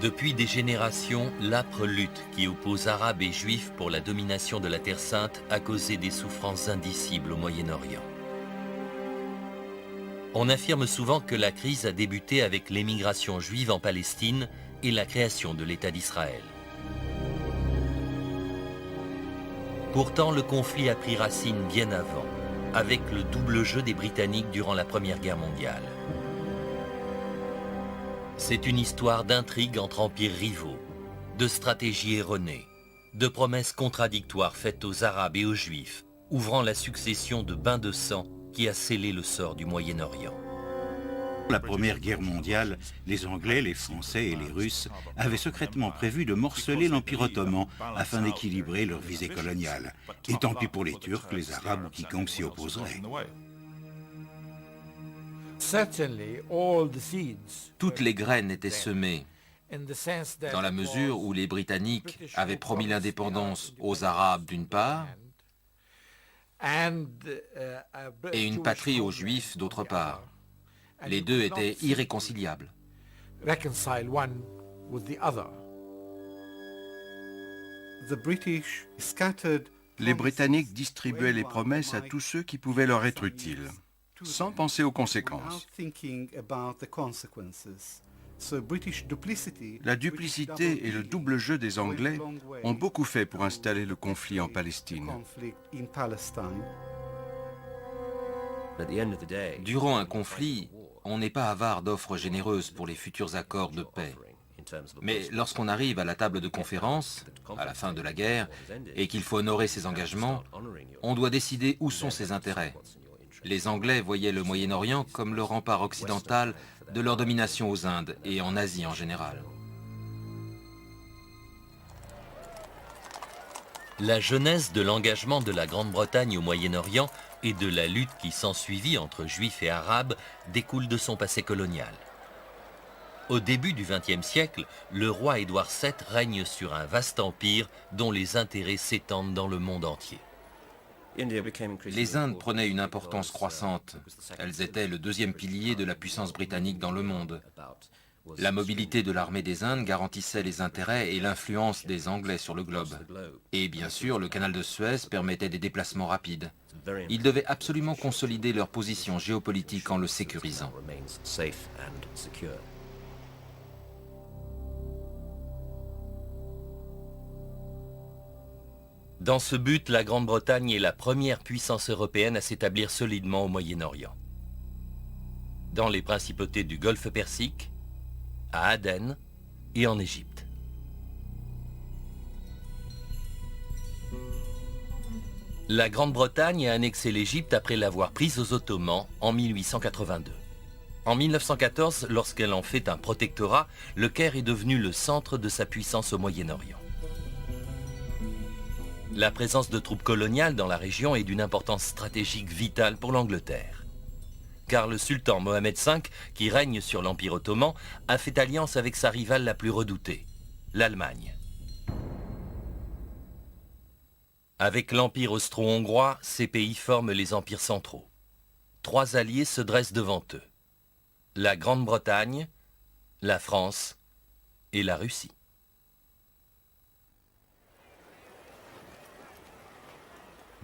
Depuis des générations, l'âpre lutte qui oppose Arabes et Juifs pour la domination de la Terre Sainte a causé des souffrances indicibles au Moyen-Orient. On affirme souvent que la crise a débuté avec l'émigration juive en Palestine et la création de l'État d'Israël. Pourtant, le conflit a pris racine bien avant, avec le double jeu des Britanniques durant la Première Guerre mondiale. C'est une histoire d'intrigues entre empires rivaux, de stratégies erronées, de promesses contradictoires faites aux Arabes et aux Juifs, ouvrant la succession de bains de sang qui a scellé le sort du Moyen-Orient. La Première Guerre mondiale, les Anglais, les Français et les Russes avaient secrètement prévu de morceler l'Empire ottoman afin d'équilibrer leur visée coloniale. Et tant pis pour les Turcs, les Arabes ou quiconque s'y opposerait. Toutes les graines étaient semées, dans la mesure où les Britanniques avaient promis l'indépendance aux Arabes d'une part, et une patrie aux Juifs d'autre part. Les deux étaient irréconciliables. Les Britanniques distribuaient les promesses à tous ceux qui pouvaient leur être utiles, sans penser aux conséquences. La duplicité et le double jeu des Anglais ont beaucoup fait pour installer le conflit en Palestine. Durant un conflit, on n'est pas avare d'offres généreuses pour les futurs accords de paix. Mais lorsqu'on arrive à la table de conférence, à la fin de la guerre, et qu'il faut honorer ses engagements, on doit décider où sont ses intérêts. Les Anglais voyaient le Moyen-Orient comme le rempart occidental de leur domination aux Indes et en Asie en général. La genèse de l'engagement de la Grande-Bretagne au Moyen-Orient et de la lutte qui s'ensuivit entre Juifs et Arabes découle de son passé colonial. Au début du XXe siècle, le roi Édouard VII règne sur un vaste empire dont les intérêts s'étendent dans le monde entier. Les Indes prenaient une importance croissante. Elles étaient le deuxième pilier de la puissance britannique dans le monde. La mobilité de l'armée des Indes garantissait les intérêts et l'influence des Anglais sur le globe. Et bien sûr, le canal de Suez permettait des déplacements rapides. Ils devaient absolument consolider leur position géopolitique en le sécurisant. Dans ce but, la Grande-Bretagne est la première puissance européenne à s'établir solidement au Moyen-Orient. Dans les principautés du Golfe Persique, à Aden et en Égypte. La Grande-Bretagne a annexé l'Égypte après l'avoir prise aux Ottomans en 1882. En 1914, lorsqu'elle en fait un protectorat, le Caire est devenu le centre de sa puissance au Moyen-Orient. La présence de troupes coloniales dans la région est d'une importance stratégique vitale pour l'Angleterre. Car le sultan Mohamed V, qui règne sur l'Empire ottoman, a fait alliance avec sa rivale la plus redoutée, l'Allemagne. Avec l'Empire austro-hongrois, ces pays forment les empires centraux. Trois alliés se dressent devant eux. La Grande-Bretagne, la France et la Russie.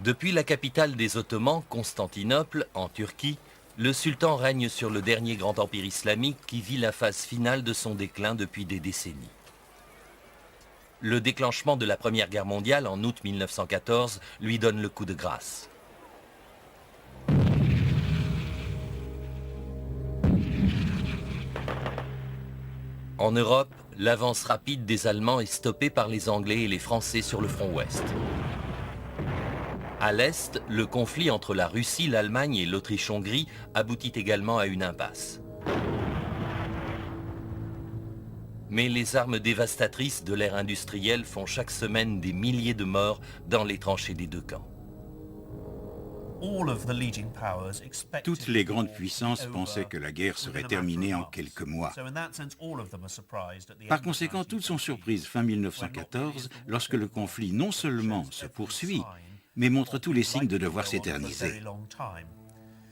Depuis la capitale des Ottomans, Constantinople, en Turquie, le sultan règne sur le dernier grand empire islamique qui vit la phase finale de son déclin depuis des décennies. Le déclenchement de la Première Guerre mondiale en août 1914 lui donne le coup de grâce. En Europe, l'avance rapide des Allemands est stoppée par les Anglais et les Français sur le front ouest. À l'est, le conflit entre la Russie, l'Allemagne et l'Autriche-Hongrie aboutit également à une impasse. Mais les armes dévastatrices de l'ère industrielle font chaque semaine des milliers de morts dans les tranchées des deux camps. Toutes les grandes puissances pensaient que la guerre serait terminée en quelques mois. Par conséquent, toutes sont surprises fin 1914 lorsque le conflit non seulement se poursuit, mais montre tous les signes de devoir s'éterniser.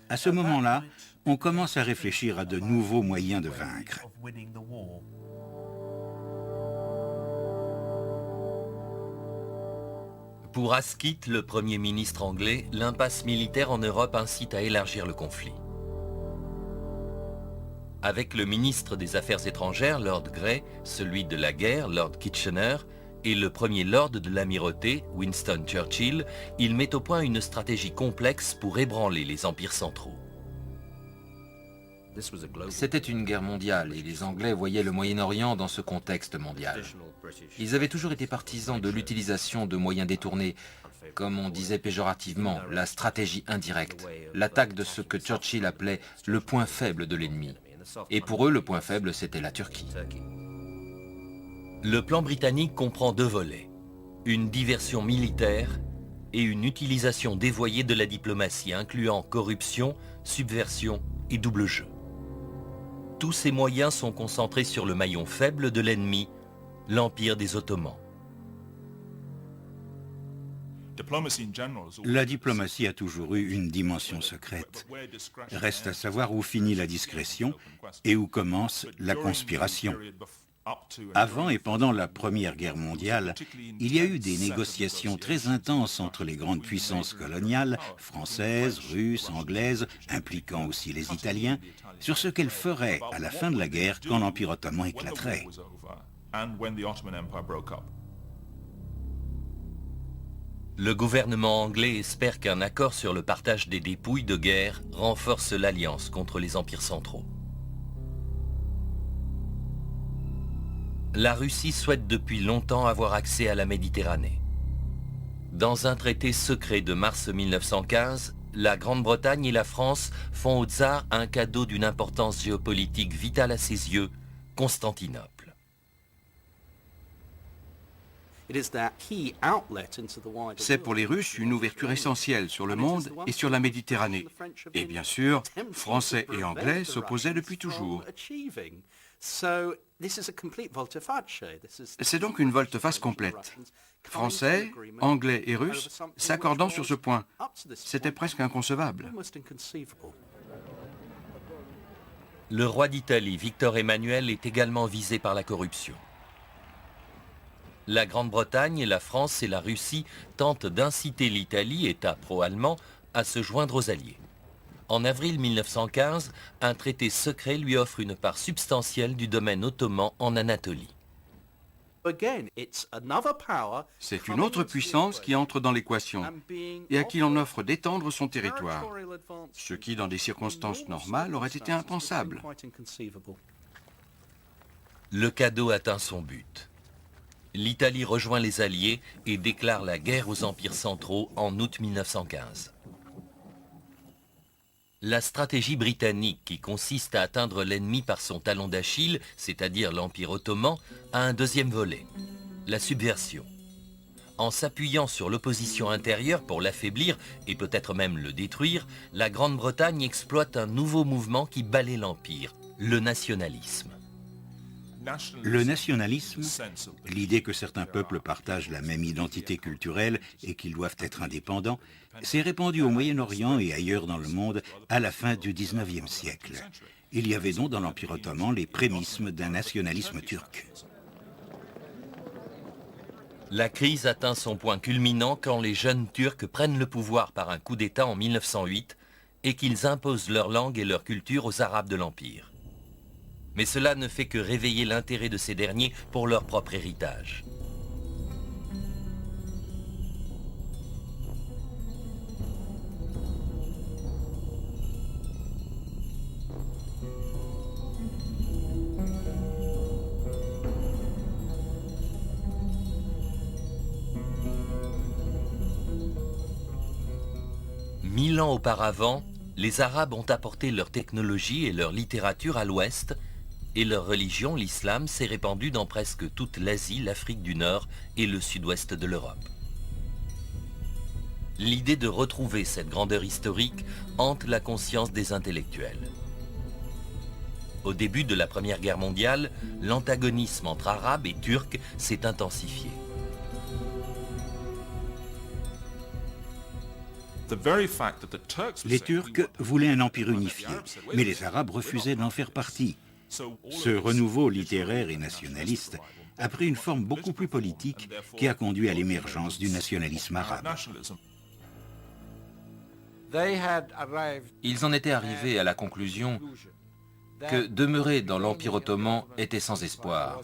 À ce moment-là, on commence à réfléchir à de nouveaux moyens de vaincre. Pour Asquith, le Premier ministre anglais, l'impasse militaire en Europe incite à élargir le conflit. Avec le ministre des Affaires étrangères, Lord Grey, celui de la guerre, Lord Kitchener, et le premier lord de l'amirauté, Winston Churchill, il met au point une stratégie complexe pour ébranler les empires centraux. C'était une guerre mondiale et les Anglais voyaient le Moyen-Orient dans ce contexte mondial. Ils avaient toujours été partisans de l'utilisation de moyens détournés, comme on disait péjorativement, la stratégie indirecte, l'attaque de ce que Churchill appelait le point faible de l'ennemi. Et pour eux, le point faible, c'était la Turquie. Le plan britannique comprend deux volets, une diversion militaire et une utilisation dévoyée de la diplomatie, incluant corruption, subversion et double jeu. Tous ces moyens sont concentrés sur le maillon faible de l'ennemi, l'Empire des Ottomans. La diplomatie a toujours eu une dimension secrète. Reste à savoir où finit la discrétion et où commence la conspiration. Avant et pendant la Première Guerre mondiale, il y a eu des négociations très intenses entre les grandes puissances coloniales, françaises, russes, anglaises, impliquant aussi les Italiens, sur ce qu'elles feraient à la fin de la guerre quand l'Empire ottoman éclaterait. Le gouvernement anglais espère qu'un accord sur le partage des dépouilles de guerre renforce l'alliance contre les empires centraux. La Russie souhaite depuis longtemps avoir accès à la Méditerranée. Dans un traité secret de mars 1915, la Grande-Bretagne et la France font au tsar un cadeau d'une importance géopolitique vitale à ses yeux, Constantinople. C'est pour les Russes une ouverture essentielle sur le monde et sur la Méditerranée. Et bien sûr, Français et Anglais s'opposaient depuis toujours. C'est donc une volte-face complète. Français, Anglais et Russes s'accordant sur ce point. C'était presque inconcevable. Le roi d'Italie, Victor Emmanuel, est également visé par la corruption. La Grande-Bretagne, la France et la Russie tentent d'inciter l'Italie, État pro-allemand, à se joindre aux Alliés. En avril 1915, un traité secret lui offre une part substantielle du domaine ottoman en Anatolie. C'est une autre puissance qui entre dans l'équation et à qui l'on offre d'étendre son territoire, ce qui, dans des circonstances normales, aurait été impensable. Le cadeau atteint son but. L'Italie rejoint les Alliés et déclare la guerre aux empires centraux en août 1915. La stratégie britannique, qui consiste à atteindre l'ennemi par son talon d'Achille, c'est-à-dire l'Empire ottoman, a un deuxième volet, la subversion. En s'appuyant sur l'opposition intérieure pour l'affaiblir et peut-être même le détruire, la Grande-Bretagne exploite un nouveau mouvement qui balaie l'Empire, le nationalisme. Le nationalisme, l'idée que certains peuples partagent la même identité culturelle et qu'ils doivent être indépendants, s'est répandue au Moyen-Orient et ailleurs dans le monde à la fin du XIXe siècle. Il y avait donc dans l'Empire ottoman les prémices d'un nationalisme turc. La crise atteint son point culminant quand les jeunes Turcs prennent le pouvoir par un coup d'État en 1908 et qu'ils imposent leur langue et leur culture aux Arabes de l'Empire. Mais cela ne fait que réveiller l'intérêt de ces derniers pour leur propre héritage. Mille ans auparavant, les Arabes ont apporté leur technologie et leur littérature à l'Ouest, et leur religion, l'islam, s'est répandue dans presque toute l'Asie, l'Afrique du Nord et le sud-ouest de l'Europe. L'idée de retrouver cette grandeur historique hante la conscience des intellectuels. Au début de la Première Guerre mondiale, l'antagonisme entre Arabes et Turcs s'est intensifié. Les Turcs voulaient un empire unifié, mais les Arabes refusaient d'en faire partie. Ce renouveau littéraire et nationaliste a pris une forme beaucoup plus politique qui a conduit à l'émergence du nationalisme arabe. Ils en étaient arrivés à la conclusion que demeurer dans l'Empire ottoman était sans espoir,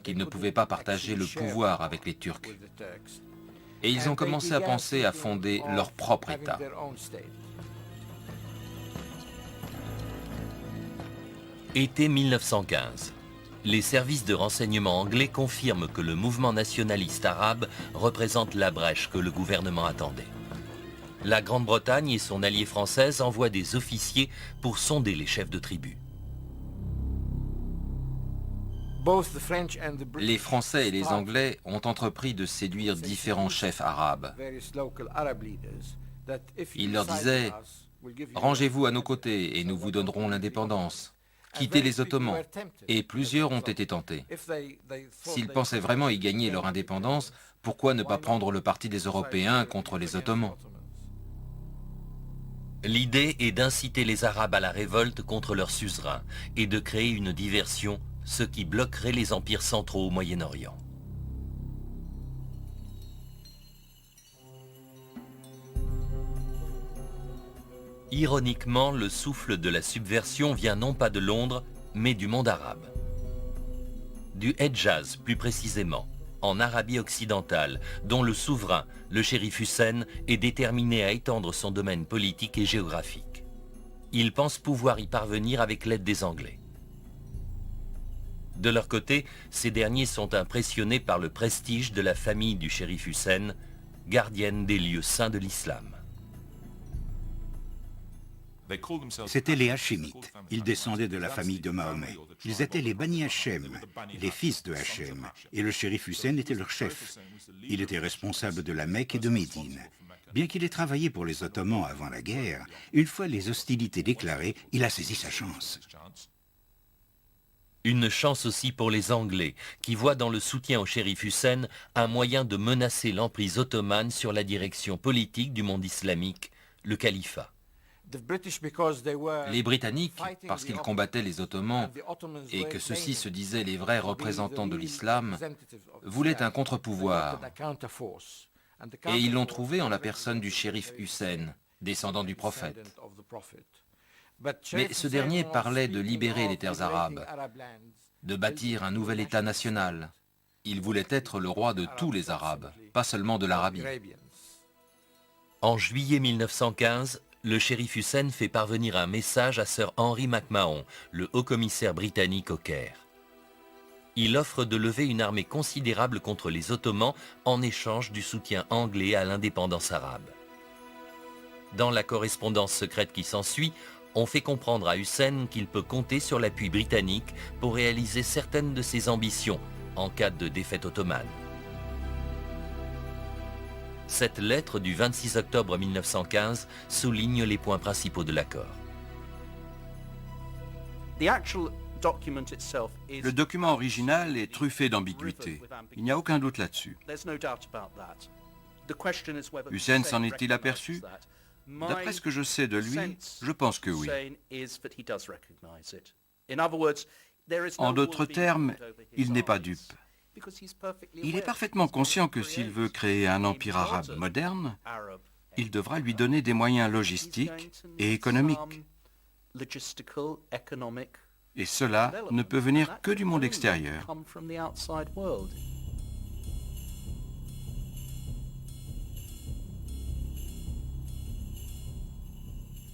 qu'ils ne pouvaient pas partager le pouvoir avec les Turcs. Et ils ont commencé à penser à fonder leur propre État. Été 1915. Les services de renseignement anglais confirment que le mouvement nationaliste arabe représente la brèche que le gouvernement attendait. La Grande-Bretagne et son alliée française envoient des officiers pour sonder les chefs de tribu. Les Français et les Anglais ont entrepris de séduire différents chefs arabes. Ils leur disaient « Rangez-vous à nos côtés et nous vous donnerons l'indépendance. Quittez les Ottomans ». Et plusieurs ont été tentés. S'ils pensaient vraiment y gagner leur indépendance, pourquoi ne pas prendre le parti des Européens contre les Ottomans ? L'idée est d'inciter les Arabes à la révolte contre leur suzerain et de créer une diversion, ce qui bloquerait les empires centraux au Moyen-Orient. Ironiquement, le souffle de la subversion vient non pas de Londres, mais du monde arabe. Du Hedjaz, plus précisément, en Arabie occidentale, dont le souverain, le shérif Hussein, est déterminé à étendre son domaine politique et géographique. Il pense pouvoir y parvenir avec l'aide des Anglais. De leur côté, ces derniers sont impressionnés par le prestige de la famille du shérif Hussein, gardienne des lieux saints de l'islam. C'étaient les Hachémites. Ils descendaient de la famille de Mahomet. Ils étaient les Bani Hachem, les fils de Hachem, et le shérif Hussein était leur chef. Il était responsable de la Mecque et de Médine. Bien qu'il ait travaillé pour les Ottomans avant la guerre, une fois les hostilités déclarées, il a saisi sa chance. Une chance aussi pour les Anglais, qui voient dans le soutien au shérif Hussein un moyen de menacer l'emprise ottomane sur la direction politique du monde islamique, le califat. Les Britanniques, parce qu'ils combattaient les Ottomans et que ceux-ci se disaient les vrais représentants de l'islam, voulaient un contre-pouvoir. Et ils l'ont trouvé en la personne du shérif Hussein, descendant du prophète. Mais ce dernier parlait de libérer les terres arabes, de bâtir un nouvel État national. Il voulait être le roi de tous les Arabes, pas seulement de l'Arabie. En juillet 1915, le shérif Hussein fait parvenir un message à Sir Henry McMahon, le haut-commissaire britannique au Caire. Il offre de lever une armée considérable contre les Ottomans en échange du soutien anglais à l'indépendance arabe. Dans la correspondance secrète qui s'ensuit, on fait comprendre à Hussein qu'il peut compter sur l'appui britannique pour réaliser certaines de ses ambitions en cas de défaite ottomane. Cette lettre du 26 octobre 1915 souligne les points principaux de l'accord. Le document original est truffé d'ambiguïté. Il n'y a aucun doute là-dessus. Hussein s'en est-il aperçu? D'après ce que je sais de lui, je pense que oui. En d'autres termes, il n'est pas dupe. Il est parfaitement conscient que s'il veut créer un empire arabe moderne, il devra lui donner des moyens logistiques et économiques. Et cela ne peut venir que du monde extérieur.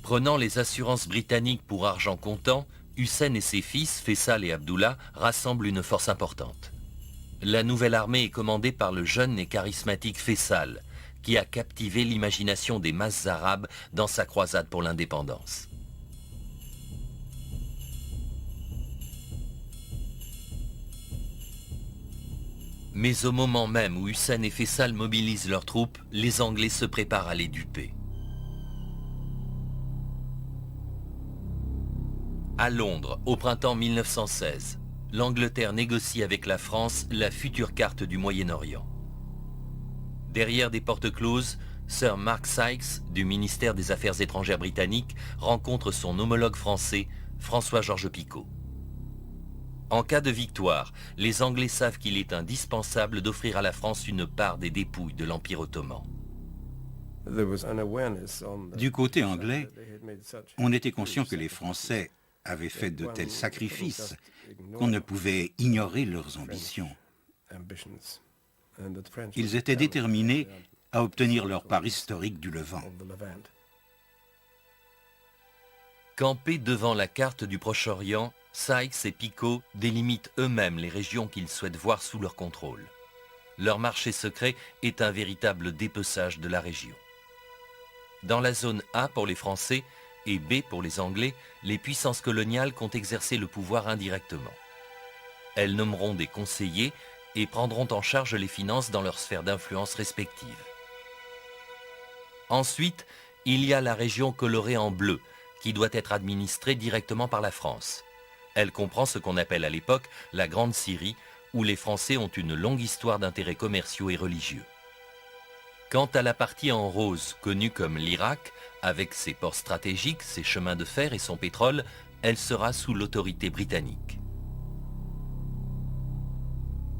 Prenant les assurances britanniques pour argent comptant, Hussein et ses fils, Faisal et Abdullah, rassemblent une force importante. La nouvelle armée est commandée par le jeune et charismatique Faisal, qui a captivé l'imagination des masses arabes dans sa croisade pour l'indépendance. Mais au moment même où Hussein et Faisal mobilisent leurs troupes, les Anglais se préparent à les duper. À Londres, au printemps 1916, l'Angleterre négocie avec la France la future carte du Moyen-Orient. Derrière des portes closes, Sir Mark Sykes, du ministère des Affaires étrangères britannique, rencontre son homologue français, François-Georges Picot. En cas de victoire, les Anglais savent qu'il est indispensable d'offrir à la France une part des dépouilles de l'Empire ottoman. Du côté anglais, on était conscient que les Français avaient fait de tels sacrifices qu'on ne pouvait ignorer leurs ambitions. Ils étaient déterminés à obtenir leur part historique du Levant. Campés devant la carte du Proche-Orient, Sykes et Picot délimitent eux-mêmes les régions qu'ils souhaitent voir sous leur contrôle. Leur marché secret est un véritable dépeçage de la région. Dans la zone A pour les Français et B pour les Anglais, les puissances coloniales comptent exercer le pouvoir indirectement. Elles nommeront des conseillers et prendront en charge les finances dans leurs sphères d'influence respectives. Ensuite, il y a la région colorée en bleu, qui doit être administrée directement par la France. Elle comprend ce qu'on appelle à l'époque la Grande Syrie, où les Français ont une longue histoire d'intérêts commerciaux et religieux. Quant à la partie en rose, connue comme l'Irak, avec ses ports stratégiques, ses chemins de fer et son pétrole, elle sera sous l'autorité britannique.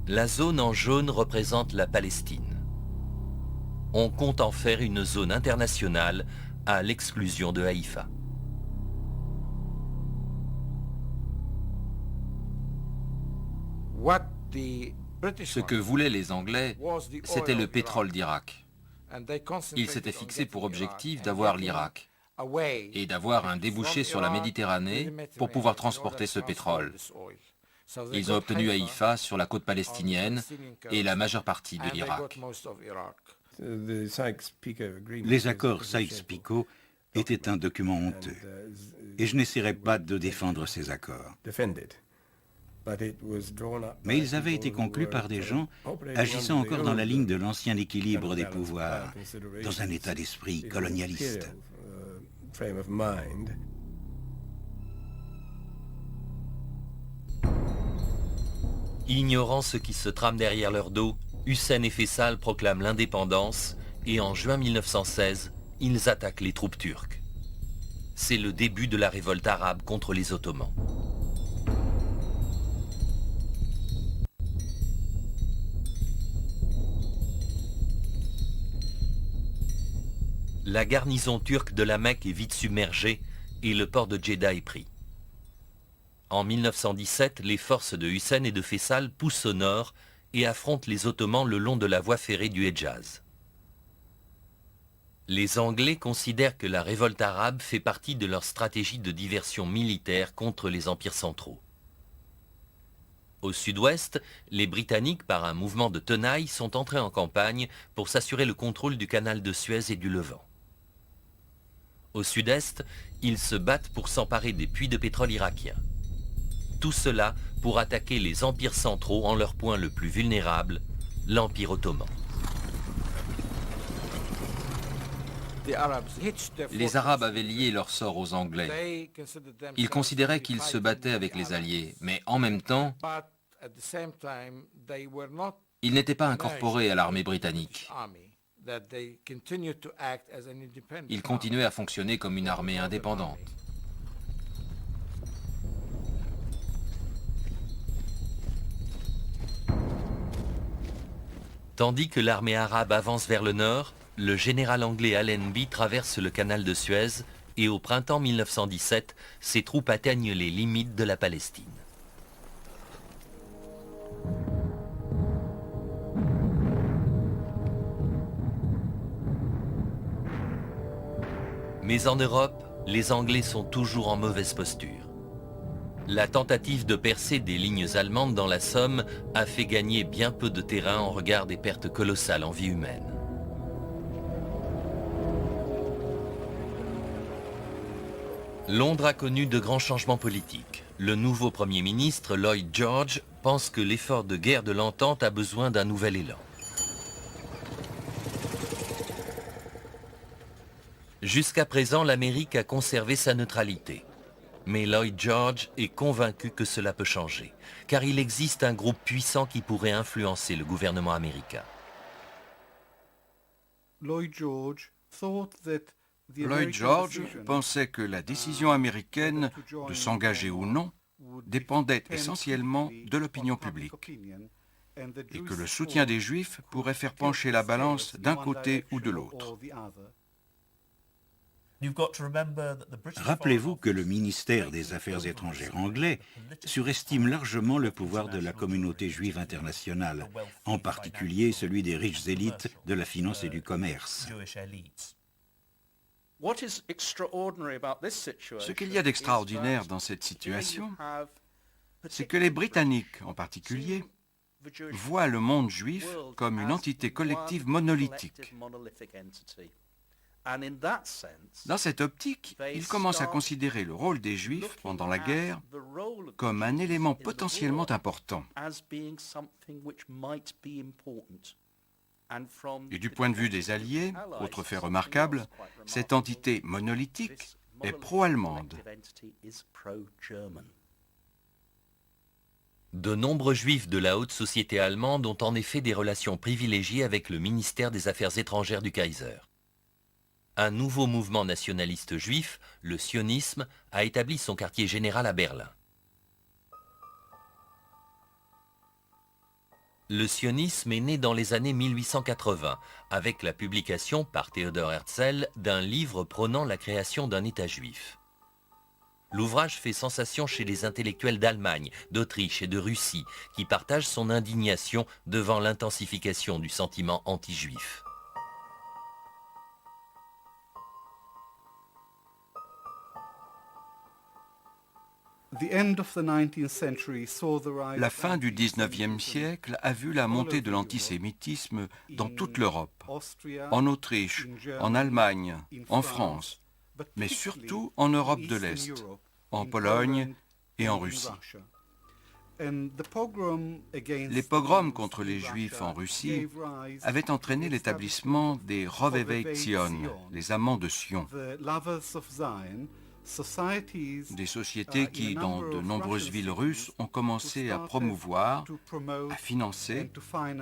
La zone en jaune représente la Palestine. On compte en faire une zone internationale à l'exclusion de Haïfa. Ce que voulaient les Anglais, c'était le pétrole d'Irak. Ils s'étaient fixés pour objectif d'avoir l'Irak et d'avoir un débouché sur la Méditerranée pour pouvoir transporter ce pétrole. Ils ont obtenu Haïfa sur la côte palestinienne et la majeure partie de l'Irak. Les accords Sykes-Picot étaient un document honteux, et je n'essaierai pas de défendre ces accords. Mais ils avaient été conclus par des gens agissant encore dans la ligne de l'ancien équilibre des pouvoirs, dans un état d'esprit colonialiste. Ignorant ce qui se trame derrière leur dos, Hussein et Faisal proclament l'indépendance et en juin 1916, ils attaquent les troupes turques. C'est le début de la révolte arabe contre les Ottomans. La garnison turque de la Mecque est vite submergée et le port de Djeddah est pris. En 1917, les forces de Hussein et de Faisal poussent au nord et affrontent les Ottomans le long de la voie ferrée du Hedjaz. Les Anglais considèrent que la révolte arabe fait partie de leur stratégie de diversion militaire contre les empires centraux. Au sud-ouest, les Britanniques, par un mouvement de tenaille, sont entrés en campagne pour s'assurer le contrôle du canal de Suez et du Levant. Au sud-est, ils se battent pour s'emparer des puits de pétrole irakiens. Tout cela pour attaquer les empires centraux en leur point le plus vulnérable, l'Empire ottoman. Les Arabes avaient lié leur sort aux Anglais. Ils considéraient qu'ils se battaient avec les Alliés, mais en même temps, ils n'étaient pas incorporés à l'armée britannique. Ils continuaient à fonctionner comme une armée indépendante. Tandis que l'armée arabe avance vers le nord, le général anglais Allenby traverse le canal de Suez et au printemps 1917, ses troupes atteignent les limites de la Palestine. Mais en Europe, les Anglais sont toujours en mauvaise posture. La tentative de percer des lignes allemandes dans la Somme a fait gagner bien peu de terrain en regard des pertes colossales en vie humaine. Londres a connu de grands changements politiques. Le nouveau Premier ministre, Lloyd George, pense que l'effort de guerre de l'Entente a besoin d'un nouvel élan. Jusqu'à présent, l'Amérique a conservé sa neutralité. Mais Lloyd George est convaincu que cela peut changer, car il existe un groupe puissant qui pourrait influencer le gouvernement américain. Lloyd George thought that Lloyd George pensait que la décision américaine de s'engager ou non dépendait essentiellement de l'opinion publique et que le soutien des Juifs pourrait faire pencher la balance d'un côté ou de l'autre. Rappelez-vous que le ministère des Affaires étrangères anglais surestime largement le pouvoir de la communauté juive internationale, en particulier celui des riches élites de la finance et du commerce. Ce qu'il y a d'extraordinaire dans cette situation, c'est que les Britanniques en particulier voient le monde juif comme une entité collective monolithique. Dans cette optique, ils commencent à considérer le rôle des Juifs pendant la guerre comme un élément potentiellement important. Et du point de vue des Alliés, autre fait remarquable, cette entité monolithique est pro-allemande. De nombreux Juifs de la haute société allemande ont en effet des relations privilégiées avec le ministère des Affaires étrangères du Kaiser. Un nouveau mouvement nationaliste juif, le sionisme, a établi son quartier général à Berlin. Le sionisme est né dans les années 1880, avec la publication par Theodor Herzl d'un livre prônant la création d'un État juif. L'ouvrage fait sensation chez les intellectuels d'Allemagne, d'Autriche et de Russie, qui partagent son indignation devant l'intensification du sentiment anti-juif. La fin du XIXe siècle a vu la montée de l'antisémitisme dans toute l'Europe, en Autriche, en Allemagne, en France, mais surtout en Europe de l'Est, en Pologne et en Russie. Les pogroms contre les Juifs en Russie avaient entraîné l'établissement des Rovevei Zion, les amants de Sion, des sociétés qui, dans de nombreuses villes russes, ont commencé à promouvoir, à financer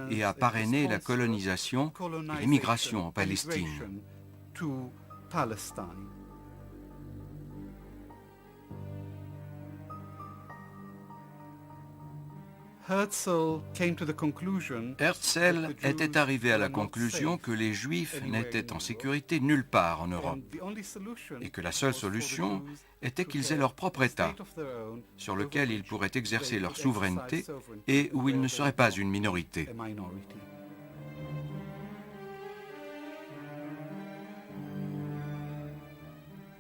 et à parrainer la colonisation et l'immigration en Palestine. Herzl était arrivé à la conclusion que les Juifs n'étaient en sécurité nulle part en Europe et que la seule solution était qu'ils aient leur propre État sur lequel ils pourraient exercer leur souveraineté et où ils ne seraient pas une minorité.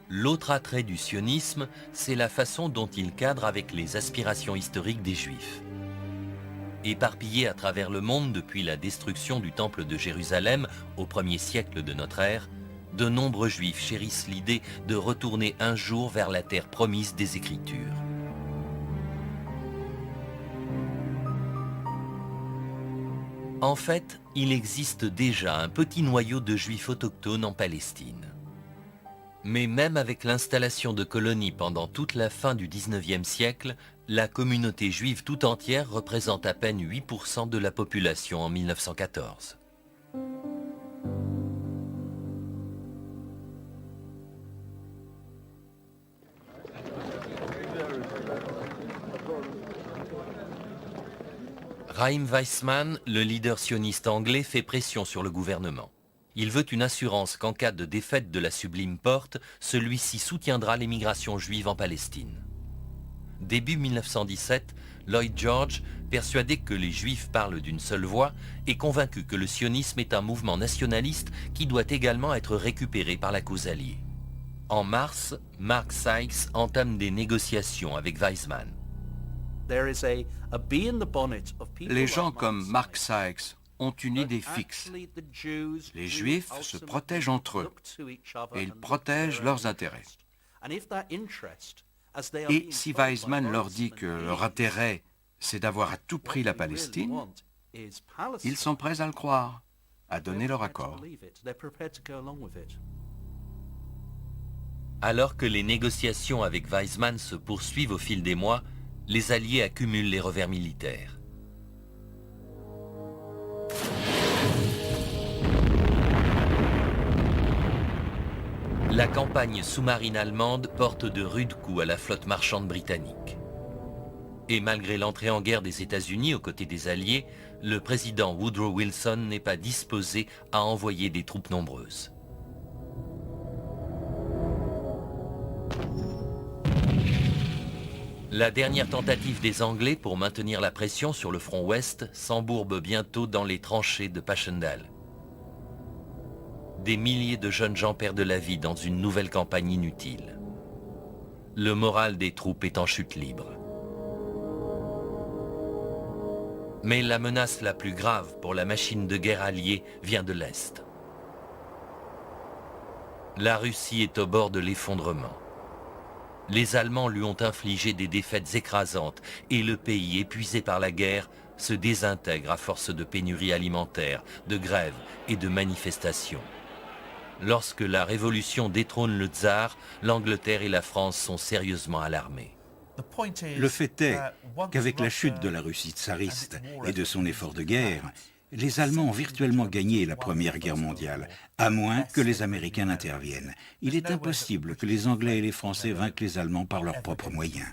L'autre attrait du sionisme, c'est la façon dont il cadre avec les aspirations historiques des Juifs. Éparpillés à travers le monde depuis la destruction du Temple de Jérusalem au 1er siècle de notre ère, de nombreux Juifs chérissent l'idée de retourner un jour vers la terre promise des Écritures. En fait, il existe déjà un petit noyau de Juifs autochtones en Palestine. Mais même avec l'installation de colonies pendant toute la fin du XIXe siècle, la communauté juive tout entière représente à peine 8% de la population en 1914. Chaim Weizmann, le leader sioniste anglais, fait pression sur le gouvernement. Il veut une assurance qu'en cas de défaite de la Sublime Porte, celui-ci soutiendra l'émigration juive en Palestine. Début 1917, Lloyd George, persuadé que les Juifs parlent d'une seule voix, est convaincu que le sionisme est un mouvement nationaliste qui doit également être récupéré par la cause alliée. En mars, Mark Sykes entame des négociations avec Weizmann. Les gens comme Mark Sykes ont une idée fixe. Les Juifs se protègent entre eux et ils protègent leurs intérêts. Et si Weizmann leur dit que leur intérêt, c'est d'avoir à tout prix la Palestine, ils sont prêts à le croire, à donner leur accord. Alors que les négociations avec Weizmann se poursuivent au fil des mois, les Alliés accumulent les revers militaires. La campagne sous-marine allemande porte de rudes coups à la flotte marchande britannique. Et malgré l'entrée en guerre des États-Unis aux côtés des Alliés, le président Woodrow Wilson n'est pas disposé à envoyer des troupes nombreuses. La dernière tentative des Anglais pour maintenir la pression sur le front ouest s'embourbe bientôt dans les tranchées de Passchendaele. Des milliers de jeunes gens perdent la vie dans une nouvelle campagne inutile. Le moral des troupes est en chute libre. Mais la menace la plus grave pour la machine de guerre alliée vient de l'Est. La Russie est au bord de l'effondrement. Les Allemands lui ont infligé des défaites écrasantes et le pays, épuisé par la guerre, se désintègre à force de pénuries alimentaires, de grèves et de manifestations. Lorsque la révolution détrône le tsar, l'Angleterre et la France sont sérieusement alarmées. Le fait est qu'avec la chute de la Russie tsariste et de son effort de guerre, les Allemands ont virtuellement gagné la Première Guerre mondiale, à moins que les Américains n'interviennent. Il est impossible que les Anglais et les Français vainquent les Allemands par leurs propres moyens.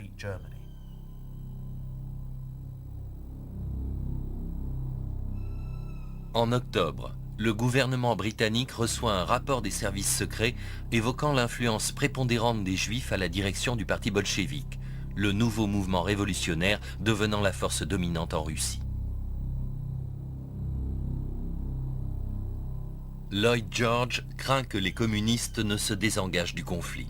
En octobre, le gouvernement britannique reçoit un rapport des services secrets évoquant l'influence prépondérante des Juifs à la direction du parti bolchevique, le nouveau mouvement révolutionnaire devenant la force dominante en Russie. Lloyd George craint que les communistes ne se désengagent du conflit.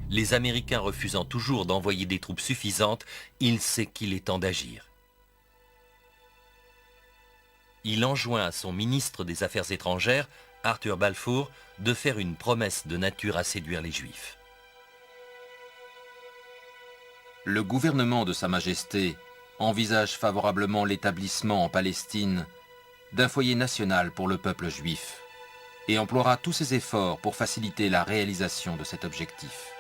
Les Américains refusant toujours d'envoyer des troupes suffisantes, il sait qu'il est temps d'agir. Il enjoint à son ministre des Affaires étrangères, Arthur Balfour, de faire une promesse de nature à séduire les Juifs. Le gouvernement de Sa Majesté envisage favorablement l'établissement en Palestine d'un foyer national pour le peuple juif et emploiera tous ses efforts pour faciliter la réalisation de cet objectif.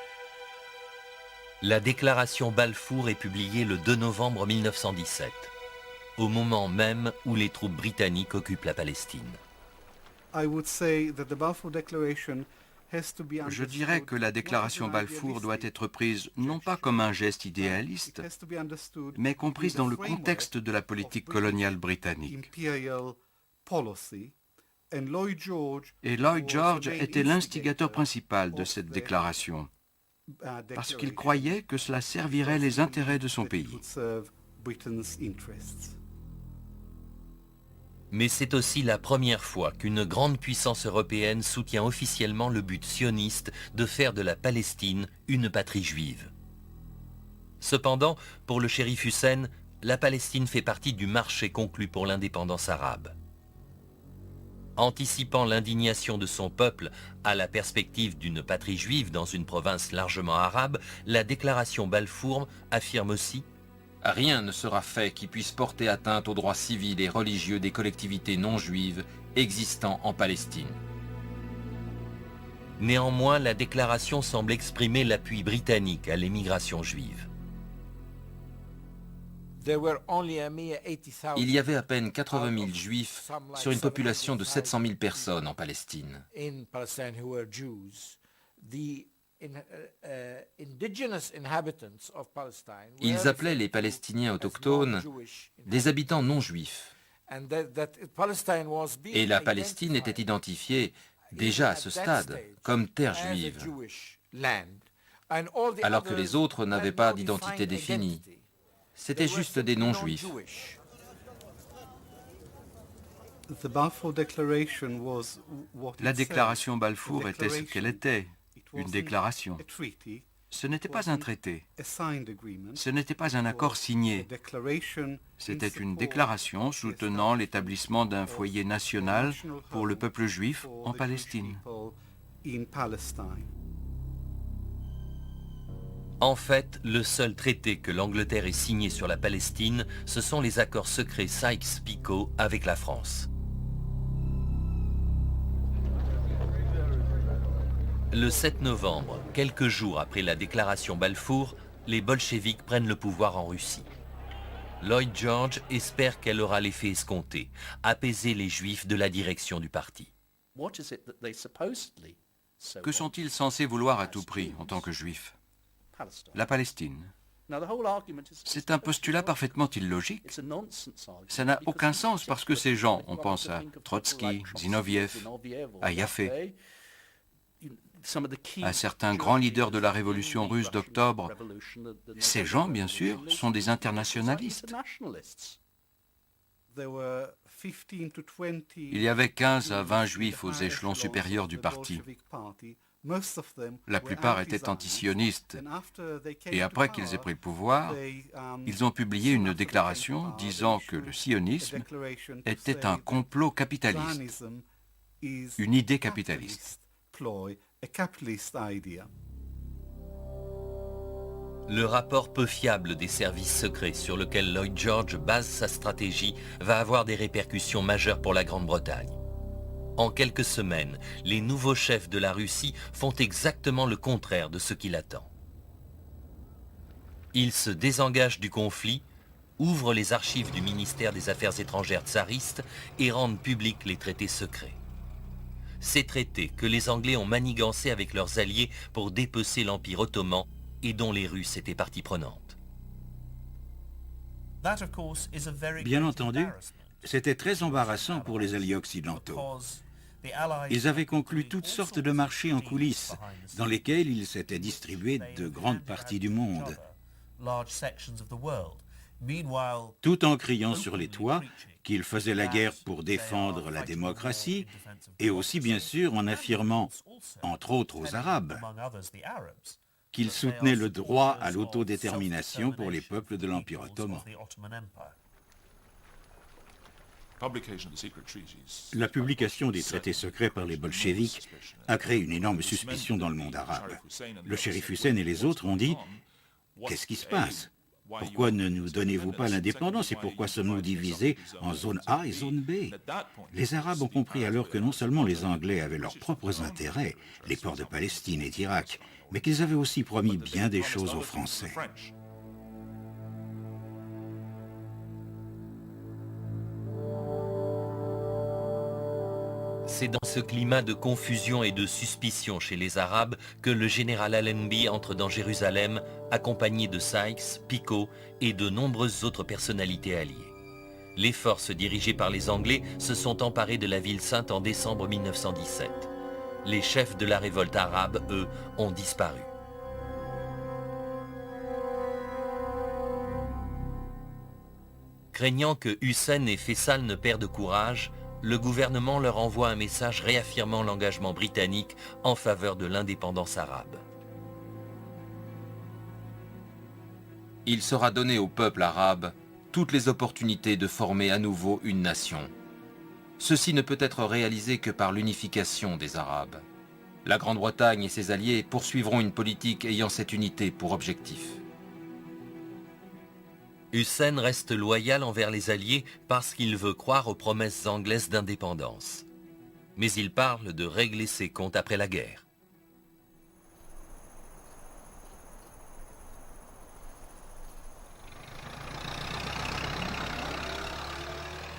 La déclaration Balfour est publiée le 2 novembre 1917, au moment même où les troupes britanniques occupent la Palestine. Je dirais que la déclaration Balfour doit être prise non pas comme un geste idéaliste, mais comprise dans le contexte de la politique coloniale britannique. Et Lloyd George était l'instigateur principal de cette déclaration, parce qu'il croyait que cela servirait les intérêts de son pays. Mais c'est aussi la première fois qu'une grande puissance européenne soutient officiellement le but sioniste de faire de la Palestine une patrie juive. Cependant, pour le shérif Hussein, la Palestine fait partie du marché conclu pour l'indépendance arabe. Anticipant l'indignation de son peuple à la perspective d'une patrie juive dans une province largement arabe, la déclaration Balfour affirme aussi: rien ne sera fait qui puisse porter atteinte aux droits civils et religieux des collectivités non juives existant en Palestine. Néanmoins, la déclaration semble exprimer l'appui britannique à l'émigration juive. Il y avait à peine 80 000 juifs sur une population de 700 000 personnes en Palestine. Ils appelaient les Palestiniens autochtones des habitants non juifs. Et la Palestine était identifiée déjà à ce stade comme terre juive, alors que les autres n'avaient pas d'identité définie. C'était juste des non-juifs. La déclaration Balfour était ce qu'elle était, une déclaration. Ce n'était pas un traité, ce n'était pas un accord signé. C'était une déclaration soutenant l'établissement d'un foyer national pour le peuple juif en Palestine. En fait, le seul traité que l'Angleterre ait signé sur la Palestine, ce sont les accords secrets Sykes-Picot avec la France. Le 7 novembre, quelques jours après la déclaration Balfour, les bolcheviks prennent le pouvoir en Russie. Lloyd George espère qu'elle aura l'effet escompté, apaiser les juifs de la direction du parti. Que sont-ils censés vouloir à tout prix en tant que juifs? La Palestine. C'est un postulat parfaitement illogique. Ça n'a aucun sens parce que ces gens, on pense à Trotsky, Zinoviev, à Yaffe, à certains grands leaders de la révolution russe d'octobre, ces gens, bien sûr, sont des internationalistes. Il y avait 15 à 20 juifs aux échelons supérieurs du parti. La plupart étaient antisionistes. Et après qu'ils aient pris le pouvoir, ils ont publié une déclaration disant que le sionisme était un complot capitaliste, une idée capitaliste. Le rapport peu fiable des services secrets sur lequel Lloyd George base sa stratégie va avoir des répercussions majeures pour la Grande-Bretagne. En quelques semaines, les nouveaux chefs de la Russie font exactement le contraire de ce qu'il attend. Ils se désengagent du conflit, ouvrent les archives du ministère des Affaires étrangères tsariste et rendent publics les traités secrets. Ces traités que les Anglais ont manigancés avec leurs alliés pour dépecer l'Empire ottoman et dont les Russes étaient partie prenante. Bien entendu, c'était très embarrassant pour les alliés occidentaux. Ils avaient conclu toutes sortes de marchés en coulisses, dans lesquels ils s'étaient distribués de grandes parties du monde, tout en criant sur les toits qu'ils faisaient la guerre pour défendre la démocratie, et aussi bien sûr en affirmant, entre autres aux Arabes, qu'ils soutenaient le droit à l'autodétermination pour les peuples de l'Empire ottoman. La publication des traités secrets par les bolcheviks a créé une énorme suspicion dans le monde arabe. Le shérif Hussein et les autres ont dit « Qu'est-ce qui se passe? Pourquoi ne nous donnez-vous pas l'indépendance et pourquoi sommes-nous divisés en zone A et zone B ?» Les Arabes ont compris alors que non seulement les Anglais avaient leurs propres intérêts, les ports de Palestine et d'Irak, mais qu'ils avaient aussi promis bien des choses aux Français. C'est dans ce climat de confusion et de suspicion chez les Arabes que le général Allenby entre dans Jérusalem, accompagné de Sykes, Picot et de nombreuses autres personnalités alliées. Les forces dirigées par les Anglais se sont emparées de la ville sainte en décembre 1917. Les chefs de la révolte arabe, eux, ont disparu. Craignant que Hussein et Faisal ne perdent courage, le gouvernement leur envoie un message réaffirmant l'engagement britannique en faveur de l'indépendance arabe. Il sera donné au peuple arabe toutes les opportunités de former à nouveau une nation. Ceci ne peut être réalisé que par l'unification des Arabes. La Grande-Bretagne et ses alliés poursuivront une politique ayant cette unité pour objectif. Hussein reste loyal envers les Alliés parce qu'il veut croire aux promesses anglaises d'indépendance. Mais il parle de régler ses comptes après la guerre.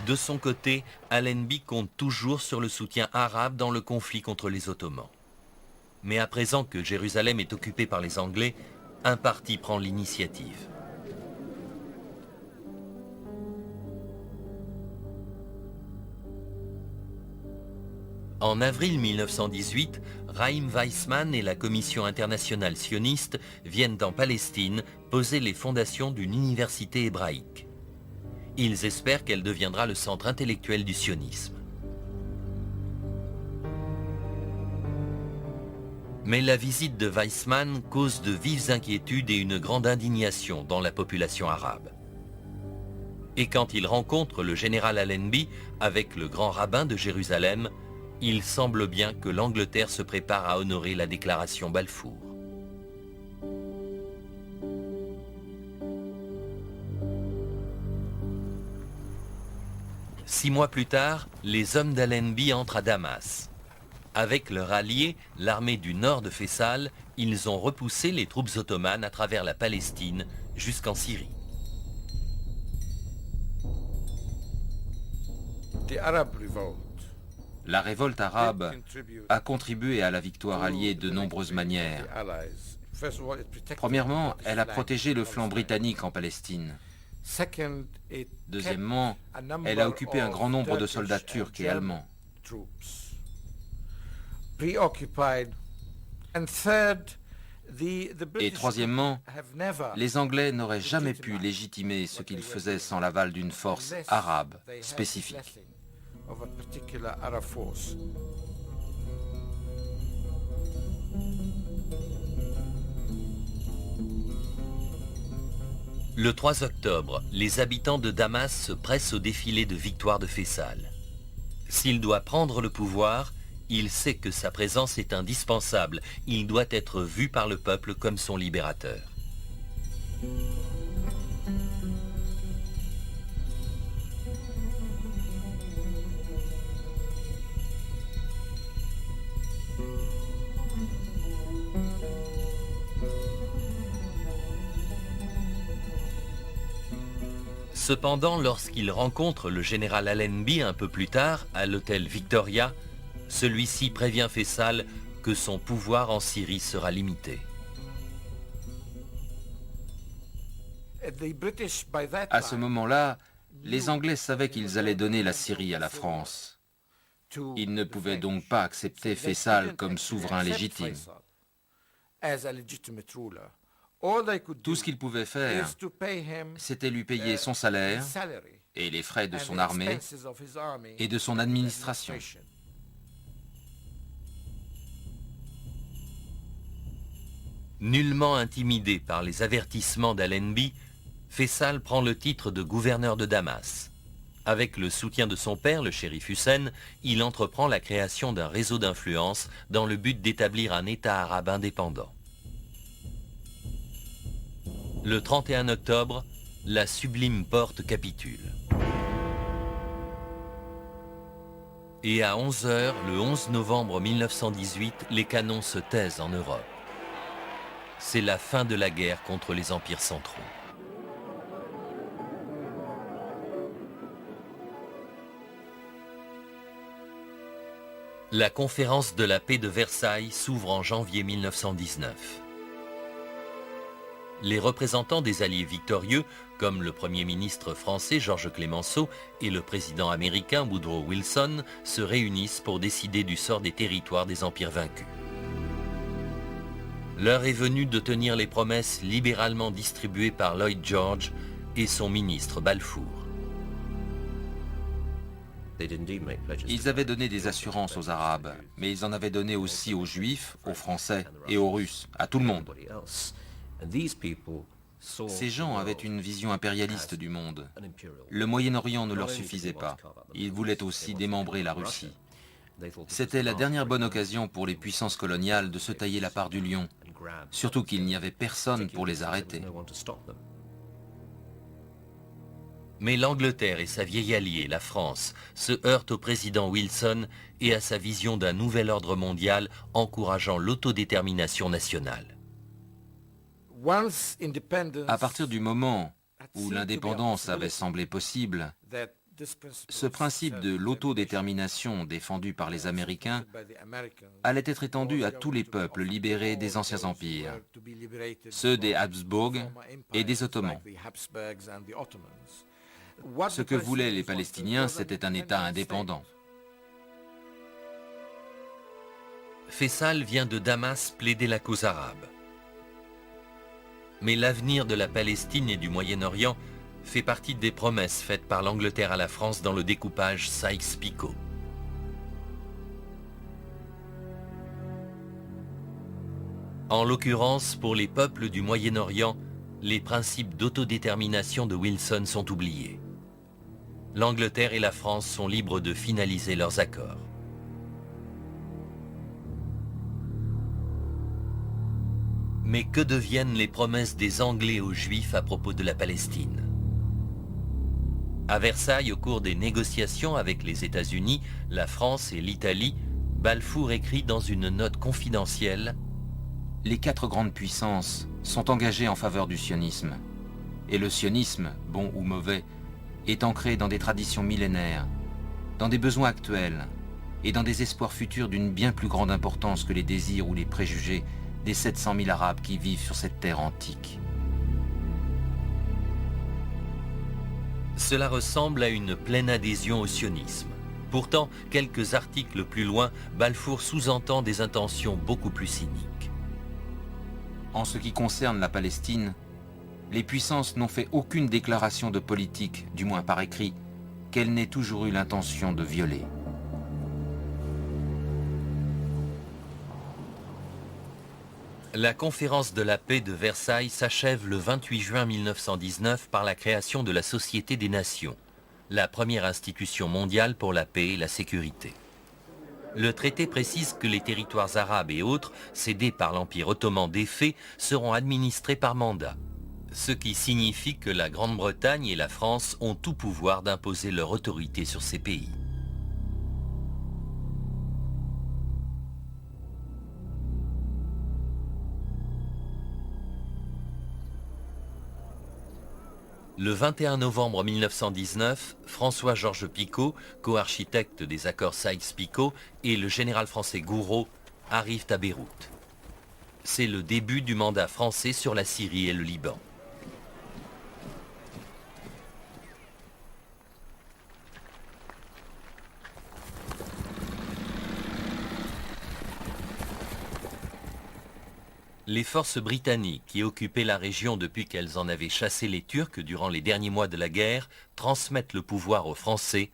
De son côté, Allenby compte toujours sur le soutien arabe dans le conflit contre les Ottomans. Mais à présent que Jérusalem est occupée par les Anglais, un parti prend l'initiative. En avril 1918, Chaim Weizmann et la Commission internationale sioniste viennent en Palestine poser les fondations d'une université hébraïque. Ils espèrent qu'elle deviendra le centre intellectuel du sionisme. Mais la visite de Weizmann cause de vives inquiétudes et une grande indignation dans la population arabe. Et quand il rencontre le général Allenby avec le grand rabbin de Jérusalem, il semble bien que l'Angleterre se prépare à honorer la déclaration Balfour. Six mois plus tard, les hommes d'Allenby entrent à Damas. Avec leur allié, l'armée du nord de Faisal, ils ont repoussé les troupes ottomanes à travers la Palestine jusqu'en Syrie. La révolte arabe a contribué à la victoire alliée de nombreuses manières. Premièrement, elle a protégé le flanc britannique en Palestine. Deuxièmement, elle a occupé un grand nombre de soldats turcs et allemands. Et troisièmement, les Anglais n'auraient jamais pu légitimer ce qu'ils faisaient sans l'aval d'une force arabe spécifique. Le 3 octobre, les habitants de Damas se pressent au défilé de victoire de Faisal. S'il doit prendre le pouvoir, il sait que sa présence est indispensable. Il doit être vu par le peuple comme son libérateur. Cependant, lorsqu'il rencontre le général Allenby un peu plus tard, à l'hôtel Victoria, celui-ci prévient Faisal que son pouvoir en Syrie sera limité. À ce moment-là, les Anglais savaient qu'ils allaient donner la Syrie à la France. Ils ne pouvaient donc pas accepter Faisal comme souverain légitime. Tout ce qu'ils pouvaient faire, c'était lui payer son salaire et les frais de son armée et de son administration. Nullement intimidé par les avertissements d'Allenby, Faisal prend le titre de gouverneur de Damas. Avec le soutien de son père, le shérif Hussein, il entreprend la création d'un réseau d'influence dans le but d'établir un État arabe indépendant. Le 31 octobre, la sublime porte capitule. Et à 11 h, le 11 novembre 1918, les canons se taisent en Europe. C'est la fin de la guerre contre les empires centraux. La conférence de la paix de Versailles s'ouvre en janvier 1919. Les représentants des alliés victorieux, comme le Premier ministre français Georges Clemenceau et le président américain Woodrow Wilson, se réunissent pour décider du sort des territoires des empires vaincus. L'heure est venue de tenir les promesses libéralement distribuées par Lloyd George et son ministre Balfour. Ils avaient donné des assurances aux Arabes, mais ils en avaient donné aussi aux Juifs, aux Français et aux Russes, à tout le monde. Ces gens avaient une vision impérialiste du monde. Le Moyen-Orient ne leur suffisait pas. Ils voulaient aussi démembrer la Russie. C'était la dernière bonne occasion pour les puissances coloniales de se tailler la part du lion, surtout qu'il n'y avait personne pour les arrêter. Mais l'Angleterre et sa vieille alliée, la France, se heurtent au président Wilson et à sa vision d'un nouvel ordre mondial encourageant l'autodétermination nationale. À partir du moment où l'indépendance avait semblé possible, ce principe de l'autodétermination défendu par les Américains allait être étendu à tous les peuples libérés des anciens empires, ceux des Habsbourg et des Ottomans. Ce que voulaient les Palestiniens, c'était un État indépendant. Faisal vient de Damas plaider la cause arabe. Mais l'avenir de la Palestine et du Moyen-Orient fait partie des promesses faites par l'Angleterre à la France dans le découpage Sykes-Picot. En l'occurrence, pour les peuples du Moyen-Orient, les principes d'autodétermination de Wilson sont oubliés. L'Angleterre et la France sont libres de finaliser leurs accords. Mais que deviennent les promesses des Anglais aux Juifs à propos de la Palestine? À Versailles, au cours des négociations avec les États-Unis, la France et l'Italie, Balfour écrit dans une note confidentielle « Les 4 grandes puissances sont engagées en faveur du sionisme. Et le sionisme, bon ou mauvais, est ancré dans des traditions millénaires, dans des besoins actuels, et dans des espoirs futurs d'une bien plus grande importance que les désirs ou les préjugés des 700 000 Arabes qui vivent sur cette terre antique. Cela ressemble à une pleine adhésion au sionisme. Pourtant, quelques articles plus loin, Balfour sous-entend des intentions beaucoup plus cyniques. En ce qui concerne la Palestine, les puissances n'ont fait aucune déclaration de politique, du moins par écrit, qu'elles n'aient toujours eu l'intention de violer. La conférence de la paix de Versailles s'achève le 28 juin 1919 par la création de la Société des Nations, la première institution mondiale pour la paix et la sécurité. Le traité précise que les territoires arabes et autres, cédés par l'Empire ottoman défait, seront administrés par mandat, ce qui signifie que la Grande-Bretagne et la France ont tout pouvoir d'imposer leur autorité sur ces pays. Le 21 novembre 1919, François-Georges Picot, co-architecte des accords Sykes-Picot, et le général français Gouraud arrivent à Beyrouth. C'est le début du mandat français sur la Syrie et le Liban. Les forces britanniques qui occupaient la région depuis qu'elles en avaient chassé les Turcs durant les derniers mois de la guerre transmettent le pouvoir aux Français,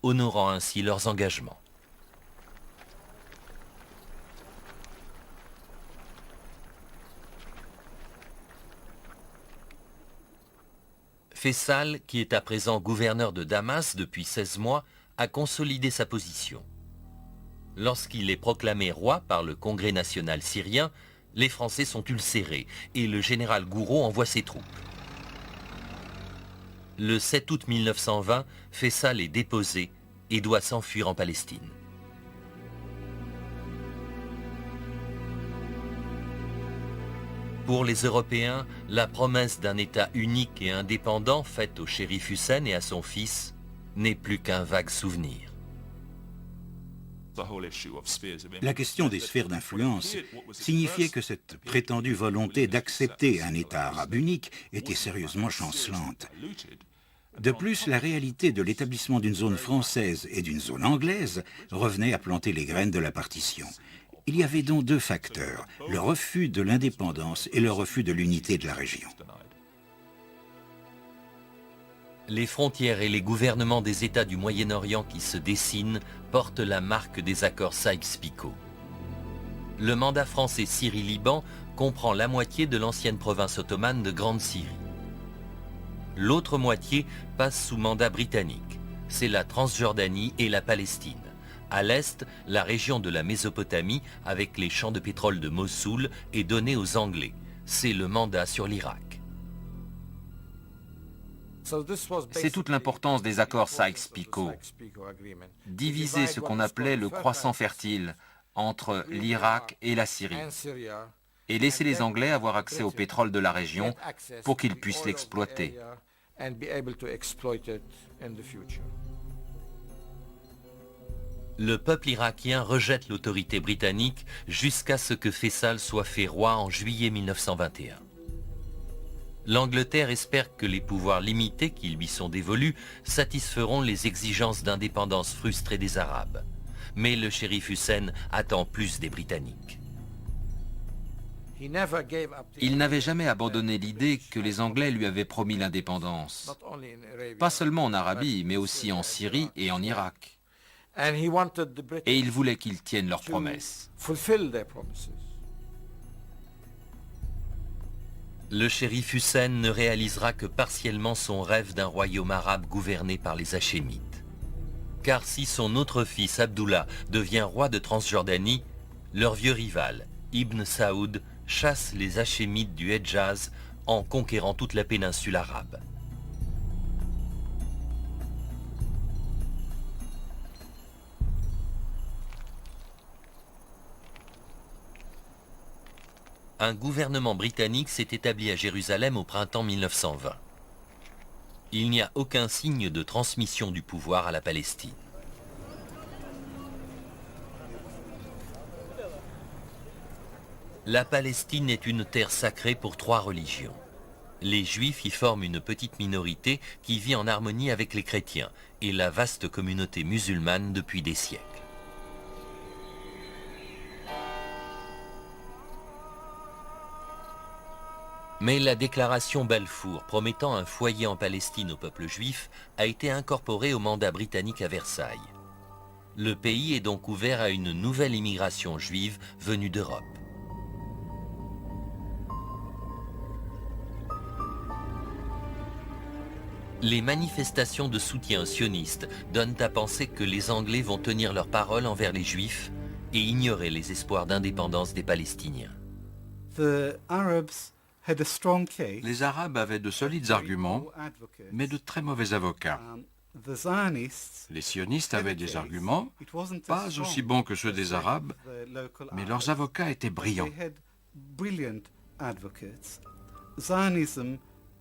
honorant ainsi leurs engagements. Faysal, qui est à présent gouverneur de Damas depuis 16 mois, a consolidé sa position. Lorsqu'il est proclamé roi par le Congrès national syrien, les Français sont ulcérés et le général Gouraud envoie ses troupes. Le 7 août 1920, Faysal est déposé et doit s'enfuir en Palestine. Pour les Européens, la promesse d'un État unique et indépendant faite au shérif Hussein et à son fils n'est plus qu'un vague souvenir. La question des sphères d'influence signifiait que cette prétendue volonté d'accepter un État arabe unique était sérieusement chancelante. De plus, la réalité de l'établissement d'une zone française et d'une zone anglaise revenait à planter les graines de la partition. Il y avait donc deux facteurs, le refus de l'indépendance et le refus de l'unité de la région. Les frontières et les gouvernements des États du Moyen-Orient qui se dessinent portent la marque des accords Sykes-Picot. Le mandat français Syrie-Liban comprend la moitié de l'ancienne province ottomane de Grande Syrie. L'autre moitié passe sous mandat britannique. C'est la Transjordanie et la Palestine. À l'est, la région de la Mésopotamie, avec les champs de pétrole de Mossoul, est donnée aux Anglais. C'est le mandat sur l'Irak. C'est toute l'importance des accords Sykes-Picot. Diviser ce qu'on appelait le croissant fertile entre l'Irak et la Syrie et laisser les Anglais avoir accès au pétrole de la région pour qu'ils puissent l'exploiter. Le peuple irakien rejette l'autorité britannique jusqu'à ce que Faysal soit fait roi en juillet 1921. L'Angleterre espère que les pouvoirs limités qui lui sont dévolus satisferont les exigences d'indépendance frustrées des Arabes. Mais le shérif Hussein attend plus des Britanniques. Il n'avait jamais abandonné l'idée que les Anglais lui avaient promis l'indépendance, pas seulement en Arabie, mais aussi en Syrie et en Irak. Et il voulait qu'ils tiennent leurs promesses. Le shérif Hussein ne réalisera que partiellement son rêve d'un royaume arabe gouverné par les Hachémites. Car si son autre fils Abdullah devient roi de Transjordanie, leur vieux rival, Ibn Saoud, chasse les Hachémites du Hedjaz en conquérant toute la péninsule arabe. Un gouvernement britannique s'est établi à Jérusalem au printemps 1920. Il n'y a aucun signe de transmission du pouvoir à la Palestine. La Palestine est une terre sacrée pour 3 religions. Les Juifs y forment une petite minorité qui vit en harmonie avec les chrétiens et la vaste communauté musulmane depuis des siècles. Mais la déclaration Balfour promettant un foyer en Palestine au peuple juif a été incorporée au mandat britannique à Versailles. Le pays est donc ouvert à une nouvelle immigration juive venue d'Europe. Les manifestations de soutien sionistes donnent à penser que les Anglais vont tenir leur parole envers les Juifs et ignorer les espoirs d'indépendance des Palestiniens. Les Arabes avaient de solides arguments, mais de très mauvais avocats. Les sionistes avaient des arguments, pas aussi bons que ceux des Arabes, mais leurs avocats étaient brillants.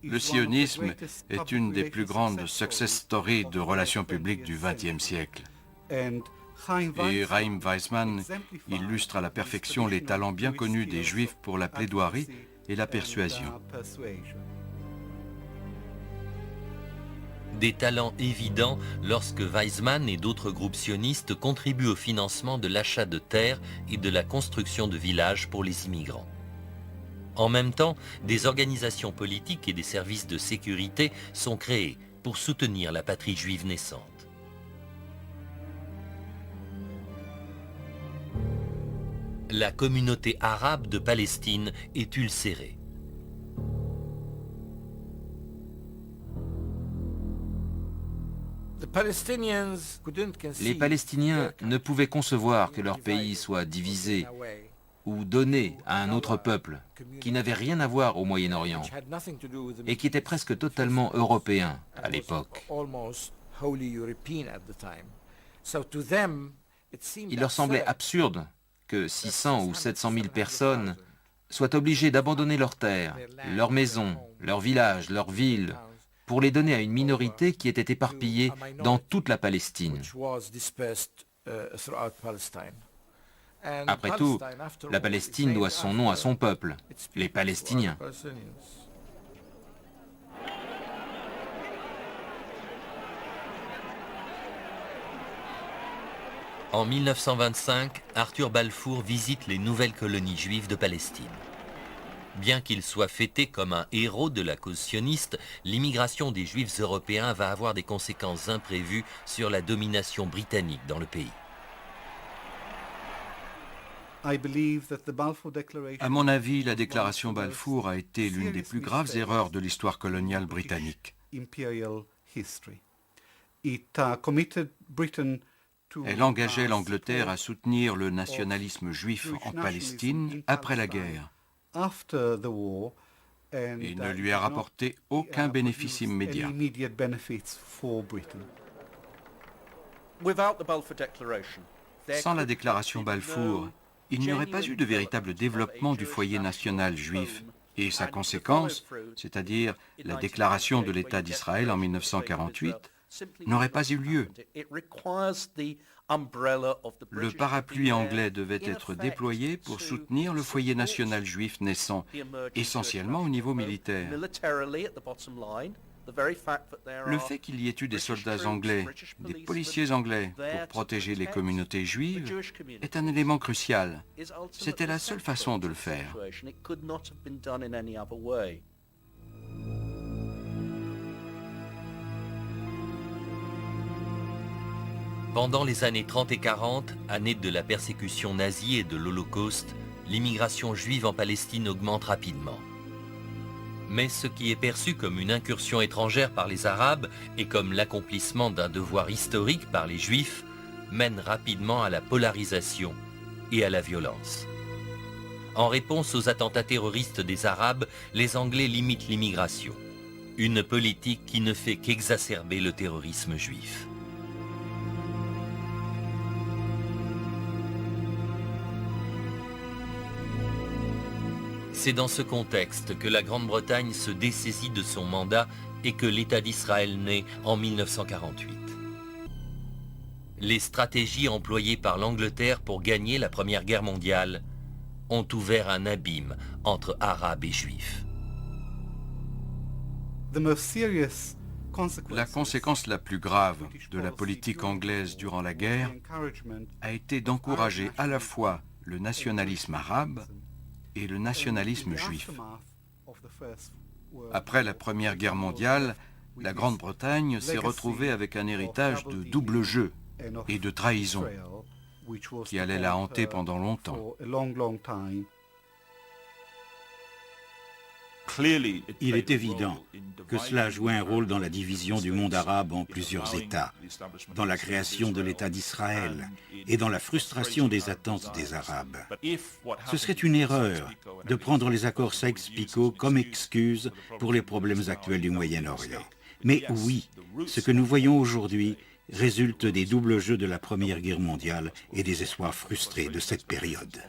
Le sionisme est une des plus grandes success stories de relations publiques du XXe siècle. Et Chaim Weizmann illustre à la perfection les talents bien connus des Juifs pour la plaidoirie et la persuasion. Des talents évidents lorsque Weizmann et d'autres groupes sionistes contribuent au financement de l'achat de terres et de la construction de villages pour les immigrants. En même temps, des organisations politiques et des services de sécurité sont créés pour soutenir la patrie juive naissante. La communauté arabe de Palestine est ulcérée. Les Palestiniens ne pouvaient concevoir que leur pays soit divisé ou donné à un autre peuple qui n'avait rien à voir au Moyen-Orient et qui était presque totalement européen à l'époque. Il leur semblait absurde que 600 ou 700 000 personnes soient obligées d'abandonner leurs terres, leurs maisons, leurs villages, leurs villes, pour les donner à une minorité qui était éparpillée dans toute la Palestine. Après tout, la Palestine doit son nom à son peuple, les Palestiniens. En 1925, Arthur Balfour visite les nouvelles colonies juives de Palestine. Bien qu'il soit fêté comme un héros de la cause sioniste, l'immigration des Juifs européens va avoir des conséquences imprévues sur la domination britannique dans le pays. À mon avis, la déclaration Balfour a été l'une des plus graves erreurs de l'histoire coloniale britannique. Elle engageait l'Angleterre à soutenir le nationalisme juif en Palestine après la guerre et ne lui a rapporté aucun bénéfice immédiat. Sans la déclaration Balfour, il n'y aurait pas eu de véritable développement du foyer national juif et sa conséquence, c'est-à-dire la déclaration de l'État d'Israël en 1948, n'aurait pas eu lieu. Le parapluie anglais devait être déployé pour soutenir le foyer national juif naissant, essentiellement au niveau militaire. Le fait qu'il y ait eu des soldats anglais, des policiers anglais pour protéger les communautés juives est un élément crucial. C'était la seule façon de le faire. Pendant les années 30 et 40, années de la persécution nazie et de l'Holocauste, l'immigration juive en Palestine augmente rapidement. Mais ce qui est perçu comme une incursion étrangère par les Arabes et comme l'accomplissement d'un devoir historique par les Juifs mène rapidement à la polarisation et à la violence. En réponse aux attentats terroristes des Arabes, les Anglais limitent l'immigration, une politique qui ne fait qu'exacerber le terrorisme juif. C'est dans ce contexte que la Grande-Bretagne se dessaisit de son mandat et que l'État d'Israël naît en 1948. Les stratégies employées par l'Angleterre pour gagner la Première Guerre mondiale ont ouvert un abîme entre Arabes et Juifs. La conséquence la plus grave de la politique anglaise durant la guerre a été d'encourager à la fois le nationalisme arabe et le nationalisme juif. Après la Première Guerre mondiale, la Grande-Bretagne s'est retrouvée avec un héritage de double jeu et de trahison qui allait la hanter pendant longtemps. Il est évident que cela a joué un rôle dans la division du monde arabe en plusieurs États, dans la création de l'État d'Israël et dans la frustration des attentes des Arabes. Ce serait une erreur de prendre les accords Sykes-Picot comme excuse pour les problèmes actuels du Moyen-Orient. Mais oui, ce que nous voyons aujourd'hui résulte des doubles jeux de la Première Guerre mondiale et des espoirs frustrés de cette période.